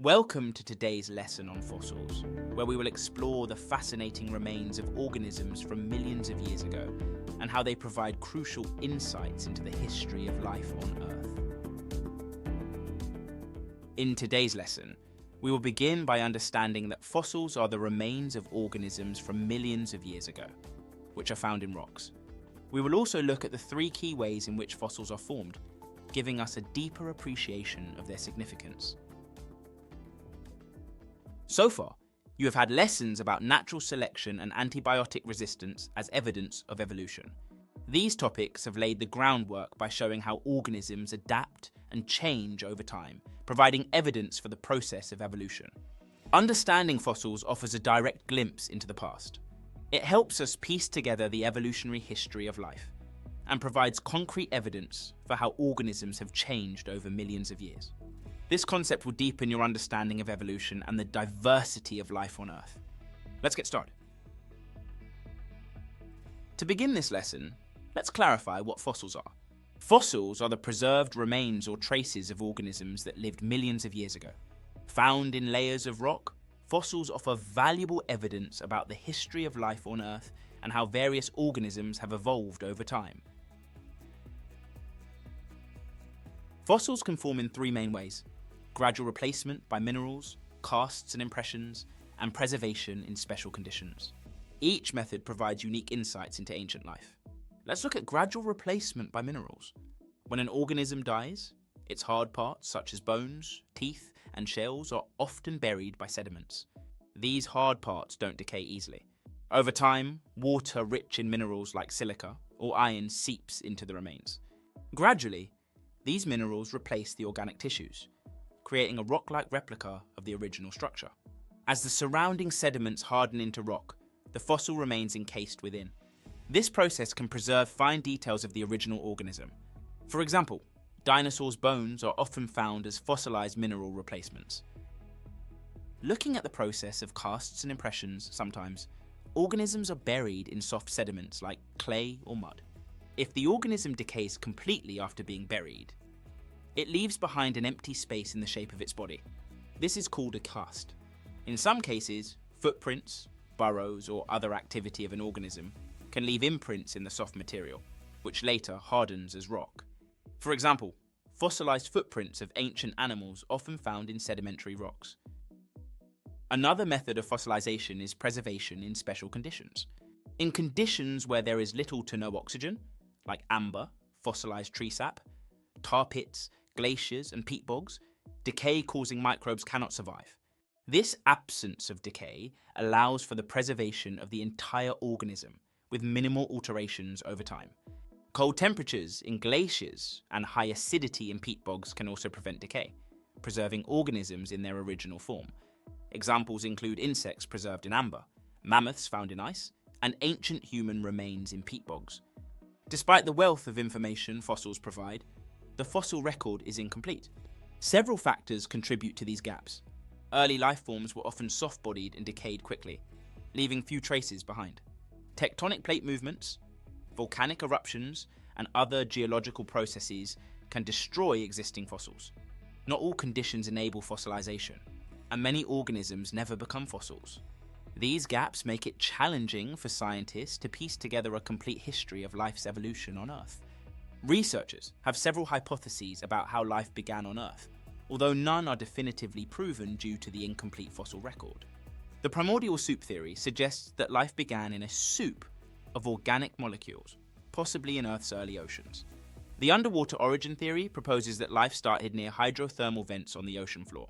Welcome to today's lesson on fossils, where we will explore the fascinating remains of organisms from millions of years ago and how they provide crucial insights into the history of life on Earth. In today's lesson, we will begin by understanding that fossils are the remains of organisms from millions of years ago, which are found in rocks. We will also look at the three key ways in which fossils are formed, giving us a deeper appreciation of their significance. So far, you have had lessons about natural selection and antibiotic resistance as evidence of evolution. These topics have laid the groundwork by showing how organisms adapt and change over time, providing evidence for the process of evolution. Understanding fossils offers a direct glimpse into the past. It helps us piece together the evolutionary history of life and provides concrete evidence for how organisms have changed over millions of years. This concept will deepen your understanding of evolution and the diversity of life on Earth. Let's get started. To begin this lesson, let's clarify what fossils are. Fossils are the preserved remains or traces of organisms that lived millions of years ago. Found in layers of rock, fossils offer valuable evidence about the history of life on Earth and how various organisms have evolved over time. Fossils can form in three main ways: gradual replacement by minerals, casts and impressions, and preservation in special conditions. Each method provides unique insights into ancient life. Let's look at gradual replacement by minerals. When an organism dies, its hard parts such as bones, teeth, and shells are often buried by sediments. These hard parts don't decay easily. Over time, water rich in minerals like silica or iron seeps into the remains. Gradually, these minerals replace the organic tissues, creating a rock-like replica of the original structure. As the surrounding sediments harden into rock, the fossil remains encased within. This process can preserve fine details of the original organism. For example, dinosaurs' bones are often found as fossilized mineral replacements. Looking at the process of casts and impressions, sometimes, organisms are buried in soft sediments like clay or mud. If the organism decays completely after being buried, it leaves behind an empty space in the shape of its body. This is called a cast. In some cases, footprints, burrows, or other activity of an organism can leave imprints in the soft material, which later hardens as rock. For example, fossilized footprints of ancient animals often found in sedimentary rocks. Another method of fossilization is preservation in special conditions. In conditions where there is little to no oxygen, like amber, fossilized tree sap, tar pits, glaciers, and peat bogs, decay-causing microbes cannot survive. This absence of decay allows for the preservation of the entire organism with minimal alterations over time. Cold temperatures in glaciers and high acidity in peat bogs can also prevent decay, preserving organisms in their original form. Examples include insects preserved in amber, mammoths found in ice, and ancient human remains in peat bogs. Despite the wealth of information fossils provide, the fossil record is incomplete. Several factors contribute to these gaps. Early life forms were often soft-bodied and decayed quickly, leaving few traces behind. Tectonic plate movements, volcanic eruptions, and other geological processes can destroy existing fossils. Not all conditions enable fossilization, and many organisms never become fossils. These gaps make it challenging for scientists to piece together a complete history of life's evolution on Earth. Researchers have several hypotheses about how life began on Earth, although none are definitively proven due to the incomplete fossil record. The primordial soup theory suggests that life began in a soup of organic molecules, possibly in Earth's early oceans. The underwater origin theory proposes that life started near hydrothermal vents on the ocean floor.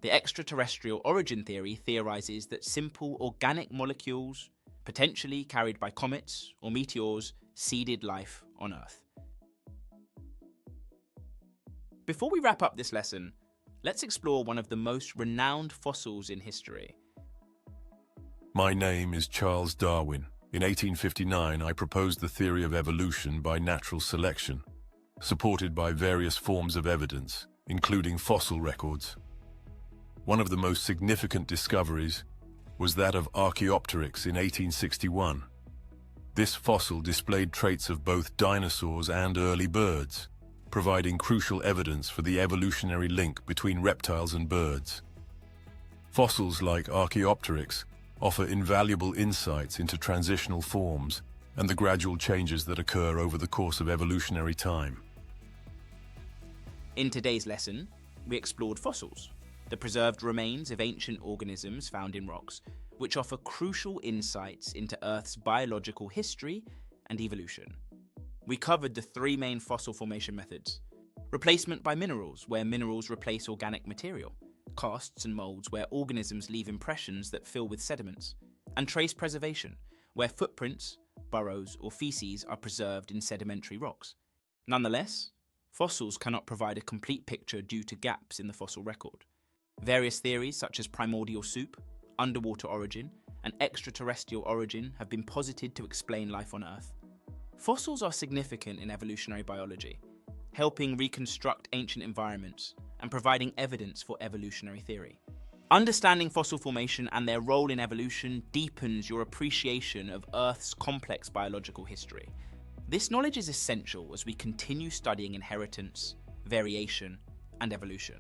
The extraterrestrial origin theory theorizes that simple organic molecules, potentially carried by comets or meteors, seeded life on Earth. Before we wrap up this lesson, let's explore one of the most renowned fossils in history. My name is Charles Darwin. In 1859, I proposed the theory of evolution by natural selection, supported by various forms of evidence, including fossil records. One of the most significant discoveries was that of Archaeopteryx in 1861. This fossil displayed traits of both dinosaurs and early birds, providing crucial evidence for the evolutionary link between reptiles and birds. Fossils like Archaeopteryx offer invaluable insights into transitional forms and the gradual changes that occur over the course of evolutionary time. In today's lesson, we explored fossils, the preserved remains of ancient organisms found in rocks, which offer crucial insights into Earth's biological history and evolution. We covered the three main fossil formation methods: replacement by minerals, where minerals replace organic material; casts and molds, where organisms leave impressions that fill with sediments; and trace preservation, where footprints, burrows, or feces are preserved in sedimentary rocks. Nonetheless, fossils cannot provide a complete picture due to gaps in the fossil record. Various theories such as primordial soup, underwater origin, and extraterrestrial origin have been posited to explain life on Earth. Fossils are significant in evolutionary biology, helping reconstruct ancient environments and providing evidence for evolutionary theory. Understanding fossil formation and their role in evolution deepens your appreciation of Earth's complex biological history. This knowledge is essential as we continue studying inheritance, variation, and evolution.